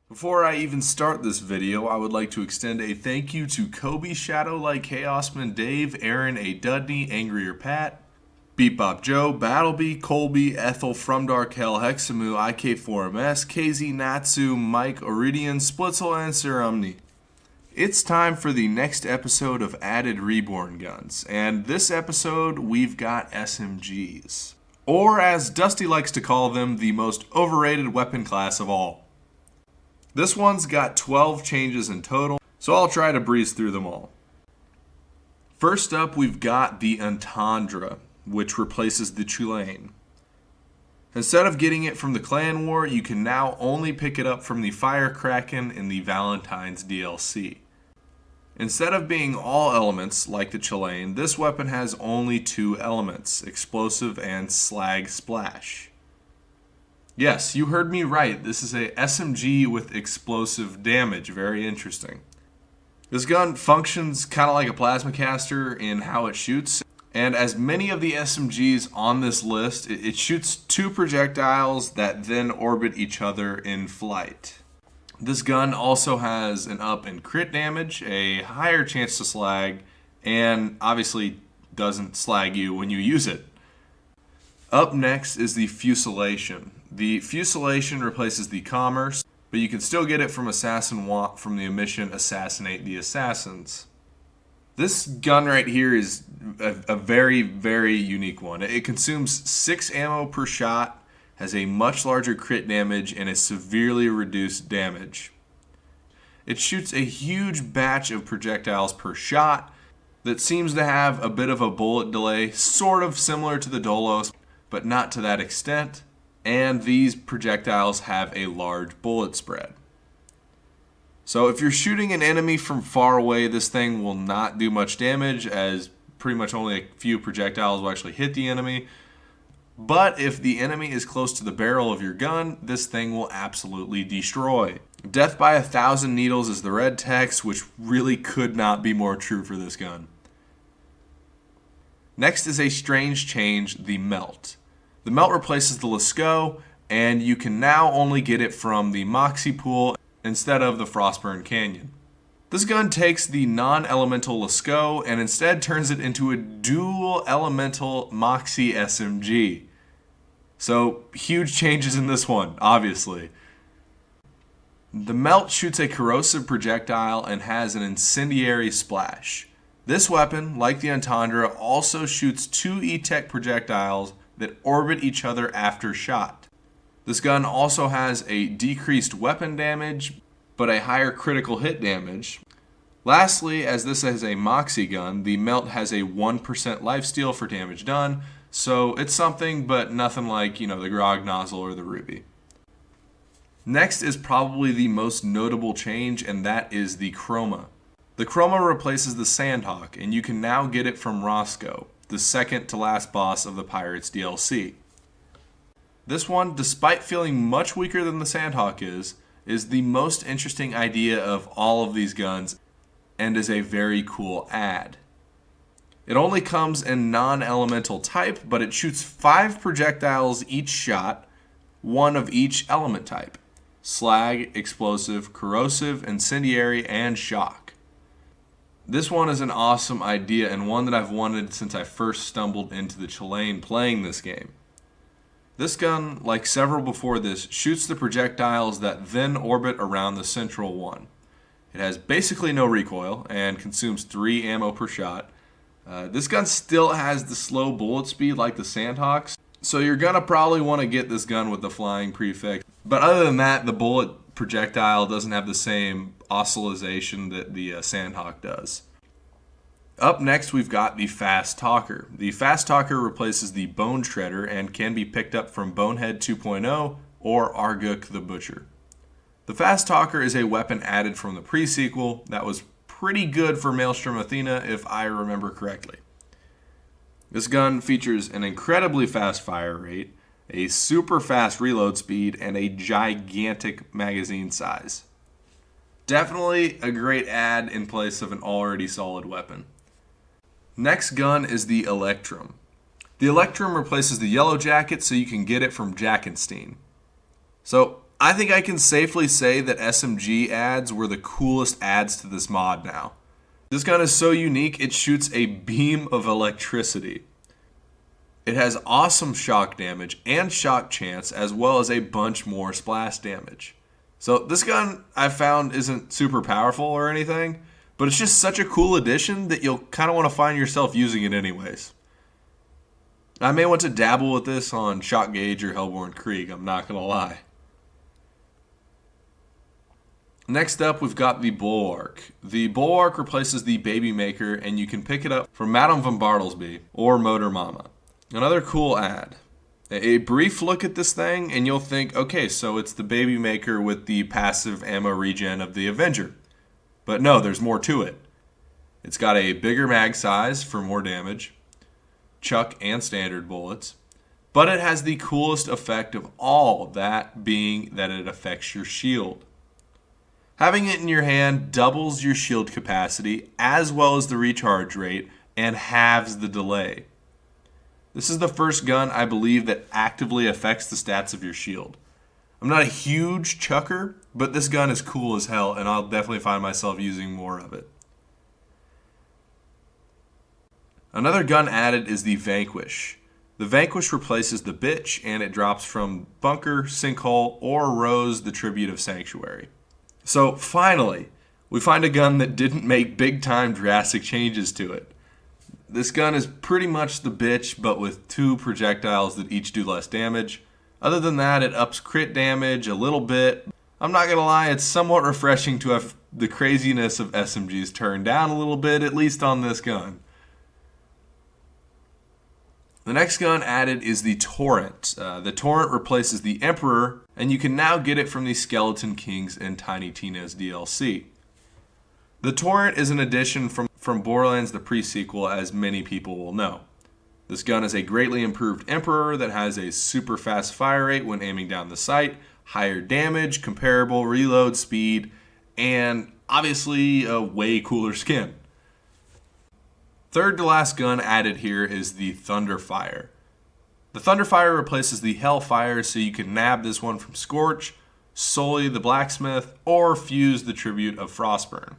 Before I even start this video, I would like to extend a thank you to Kobe, Shadowlight, Chaosman, Dave, Aaron, A. Dudney, Angrier Pat, Beatbop Joe, Battlebee, Colby, Ethel, From Dark Hell, Hexamu, IK4MS, KZ, Natsu, Mike, Oridian, Splitzel, and Sirumni. It's time for the next episode of Added Reborn Guns, and this episode we've got SMGs. Or as Dusty likes to call them, the most overrated weapon class of all. This one's got 12 changes in total, so I'll try to breeze through them all. First up, we've got the Andra, which replaces the Tulane. Instead of getting it from the Clan War, you can now only pick it up from the Firecracken in the Valentine's DLC. Instead of being all elements like the Chilean, this weapon has only 2 elements, explosive and slag splash. Yes, you heard me right, this is a SMG with explosive damage, very interesting. This gun functions kind of like a plasma caster in how it shoots, and as many of the SMGs on this list, it shoots 2 projectiles that then orbit each other in flight. This gun also has an up in crit damage, a higher chance to slag, and obviously doesn't slag you when you use it. Up next is the Fuselage. The Fuselage replaces the Commerce, but you can still get it from Assassin Want from the mission Assassinate the Assassins. This gun right here is a very, very unique one. It consumes 6 ammo per shot, has a much larger crit damage, and a severely reduced damage. It shoots a huge batch of projectiles per shot that seems to have a bit of a bullet delay, sort of similar to the Dolos, but not to that extent, and these projectiles have a large bullet spread. So if you're shooting an enemy from far away, this thing will not do much damage, as pretty much only a few projectiles will actually hit the enemy. But if the enemy is close to the barrel of your gun, this thing will absolutely destroy. Death by 1,000 needles is the red text, which really could not be more true for this gun. Next is a strange change, the Melt. The Melt replaces the Lascaux, and you can now only get it from the Moxie Pool instead of the Frostburn Canyon. This gun takes the non-elemental Lascaux and instead turns it into a dual elemental Moxie SMG. So, huge changes in this one, obviously. The Melt shoots a corrosive projectile and has an incendiary splash. This weapon, like the Andra, also shoots 2 E-Tech projectiles that orbit each other after shot. This gun also has a decreased weapon damage, but a higher critical hit damage. Lastly, as this is a Moxie gun, the Melt has a 1% lifesteal for damage done, so it's something, but nothing like, the Grog Nozzle or the Ruby. Next is probably the most notable change, and that is the Chroma. The Chroma replaces the Sandhawk, and you can now get it from Roscoe, the second to last boss of the Pirates DLC. This one, despite feeling much weaker than the Sandhawk is the most interesting idea of all of these guns, and is a very cool add. It only comes in non-elemental type, but it shoots 5 projectiles each shot, 1 of each element type: slag, explosive, corrosive, incendiary, and shock. This one is an awesome idea and one that I've wanted since I first stumbled into the Chilean playing this game. This gun, like several before this, shoots the projectiles that then orbit around the central one. It has basically no recoil and consumes 3 ammo per shot. This gun still has the slow bullet speed like the Sandhawks, so you're gonna probably want to get this gun with the flying prefix. But other than that, the bullet projectile doesn't have the same oscillation that the Sandhawk does. Up next, we've got the Fast Talker. The Fast Talker replaces the Bone Shredder and can be picked up from Bonehead 2.0 or Arguk the Butcher. The Fast Talker is a weapon added from the pre-sequel that was pretty good for Maelstrom Athena if I remember correctly. This gun features an incredibly fast fire rate, a super fast reload speed, and a gigantic magazine size. Definitely a great add in place of an already solid weapon. Next gun is the Electrum. The Electrum replaces the Yellow Jacket so you can get it from Jackenstein. So I think I can safely say that SMG ads were the coolest ads to this mod now. This gun is so unique, it shoots a beam of electricity. It has awesome shock damage and shock chance, as well as a bunch more splash damage. So this gun I found isn't super powerful or anything, but it's just such a cool addition that you'll kind of want to find yourself using it anyways. I may want to dabble with this on Shock Gauge or Hellborn Krieg, I'm not going to lie. Next up, we've got the Bulwark. The Bulwark replaces the Baby Maker, and you can pick it up from Madame Van Bartlesby or Motor Mama. Another cool ad. A brief look at this thing, and you'll think, okay, so it's the Baby Maker with the passive ammo regen of the Avenger. But no, there's more to it. It's got a bigger mag size for more damage, chuck and standard bullets, but it has the coolest effect of all, that being that it affects your shield. Having it in your hand doubles your shield capacity as well as the recharge rate and halves the delay. This is the first gun I believe that actively affects the stats of your shield. I'm not a huge chucker, but this gun is cool as hell and I'll definitely find myself using more of it. Another gun added is the Vanquish. The Vanquish replaces the Bitch and it drops from Bunker, Sinkhole, or Rose, the Tribute of Sanctuary. So finally, we find a gun that didn't make big time drastic changes to it. This gun is pretty much the Bitch, but with 2 projectiles that each do less damage. Other than that, it ups crit damage a little bit. I'm not gonna lie, it's somewhat refreshing to have the craziness of SMGs turned down a little bit, at least on this gun. The next gun added is the Torrent. The Torrent replaces the Emperor, and you can now get it from the Skeleton Kings and Tiny Tina's DLC. The Torrent is an addition from Borderlands, the pre-sequel, as many people will know. This gun is a greatly improved Emperor that has a super fast fire rate when aiming down the sight, higher damage, comparable reload speed, and obviously a way cooler skin. Third to last gun added here is the Thunderfire. The Thunderfire replaces the Hellfire, so you can nab this one from Scorch, Sully the Blacksmith, or Fuse the Tribute of Frostburn.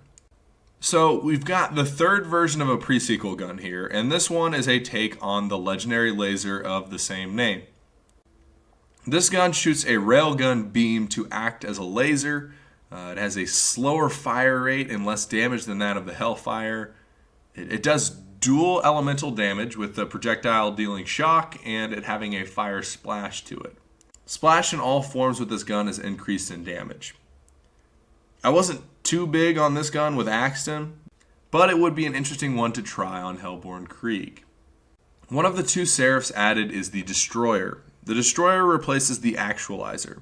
So we've got the third version of a pre-sequel gun here, and this one is a take on the legendary laser of the same name. This gun shoots a railgun beam to act as a laser. It has a slower fire rate and less damage than that of the Hellfire. It does dual elemental damage with the projectile dealing shock and it having a fire splash to it. Splash in all forms with this gun is increased in damage. I wasn't too big on this gun with Axton, but it would be an interesting one to try on Hellborn Krieg. One of the 2 Seraphs added is the Destroyer. The Destroyer replaces the Actualizer.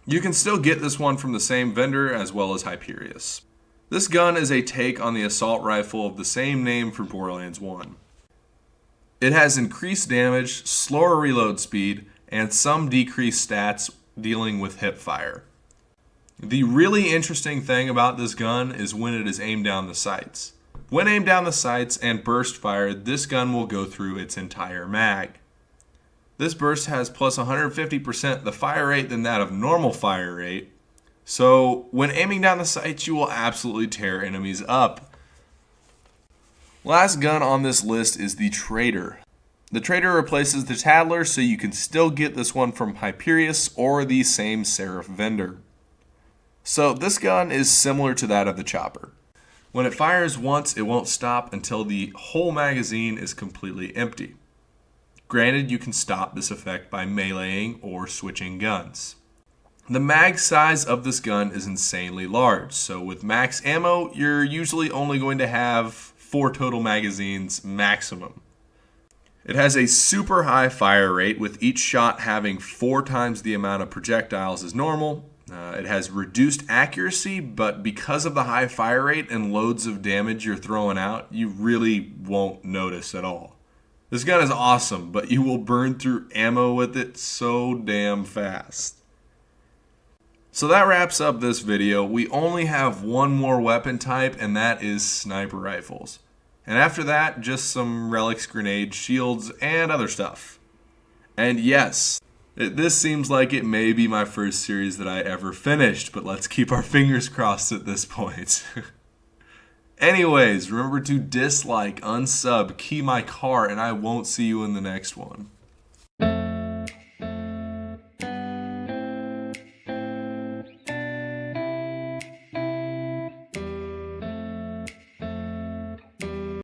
You can still get this one from the same vendor as well as Hyperius. This gun is a take on the assault rifle of the same name for Borderlands 1. It has increased damage, slower reload speed, and some decreased stats dealing with hip fire. The really interesting thing about this gun is when it is aimed down the sights. When aimed down the sights and burst fired, this gun will go through its entire mag. This burst has plus 150% the fire rate than that of normal fire rate, so when aiming down the sights, you will absolutely tear enemies up. Last gun on this list is the Traitor. The Traitor replaces the Tattler, so you can still get this one from Hyperius or the same Seraph vendor. So this gun is similar to that of the Chopper. When it fires once, it won't stop until the whole magazine is completely empty. Granted, you can stop this effect by meleeing or switching guns. The mag size of this gun is insanely large, so with max ammo, you're usually only going to have 4 total magazines maximum. It has a super high fire rate, with each shot having 4 times the amount of projectiles as normal. It has reduced accuracy, but because of the high fire rate and loads of damage you're throwing out, you really won't notice at all. This gun is awesome, but you will burn through ammo with it so damn fast. So that wraps up this video. We only have one more weapon type, and that is sniper rifles. And after that, just some relics, grenades, shields, and other stuff. And yes, This seems like it may be my first series that I ever finished, but let's keep our fingers crossed at this point. Anyways, remember to dislike, unsub, key my car, and I won't see you in the next one.